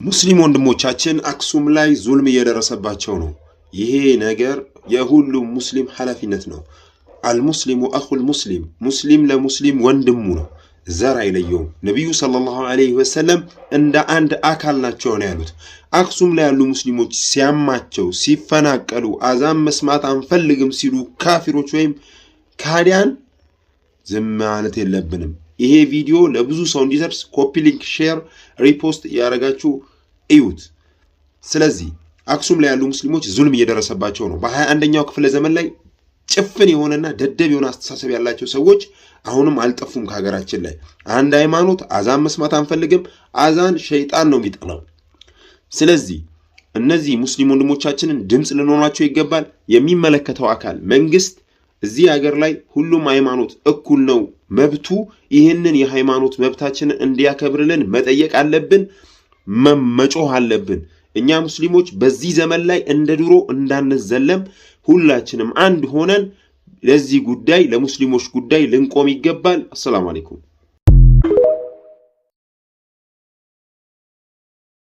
ሙስሊም ወንድሞቻችን አክሱም ላይ ዙልም እየደረሰባቸው ነው። ይሄ ነገር የሁሉም ሙስሊም ኃላፊነት ነው። አልሙስሊሙ አኹል ሙስሊም፣ ሙስሊም ለሙስሊም ወንድሙ ነው፣ ዘር አይለየውም። ነብዩ ሰለላሁ ዐለይሂ ወሰለም እንደ አንድ አካል ናቸው ነው ያሉት። አክሱም ላይ ያሉ ሙስሊሞች ሲያማቸው፣ ሲፈናቀሉ፣ አዛን መስማት አንፈልግም ሲሉ ካፊሮች ወይም ካዲያን ዝም ማለት የለብንም። ይሄ ቪዲዮ ለብዙ ሰው እንዲደርስ ኮፒ ሊንክ፣ ሼር፣ ሪፖስት ያደረጋችሁ እዩት። ስለዚህ አክሱም ላይ ያሉ ሙስሊሞች ዙልም እየደረሰባቸው ነው። በ21ኛው ክፍለ ዘመን ላይ ጭፍን የሆነና ደደብ የሆነ አስተሳሰብ ያላቸው ሰዎች አሁንም አልጠፉም ከሀገራችን ላይ። አንድ ሃይማኖት አዛን መስማት አንፈልግም፣ አዛን ሸይጣን ነው የሚጠላው። ስለዚህ እነዚህ ሙስሊም ወንድሞቻችንን ድምጽ ልንሆናቸው ይገባል። የሚመለከተው አካል መንግስት እዚህ ሀገር ላይ ሁሉም ሃይማኖት እኩል ነው መብቱ፣ ይህንን የሃይማኖት መብታችንን እንዲያከብርልን መጠየቅ አለብን፣ መጮህ አለብን። እኛ ሙስሊሞች በዚህ ዘመን ላይ እንደ ድሮ እንዳንዘለም ሁላችንም አንድ ሆነን ለዚህ ጉዳይ ለሙስሊሞች ጉዳይ ልንቆም ይገባል። አሰላሙ አለይኩም።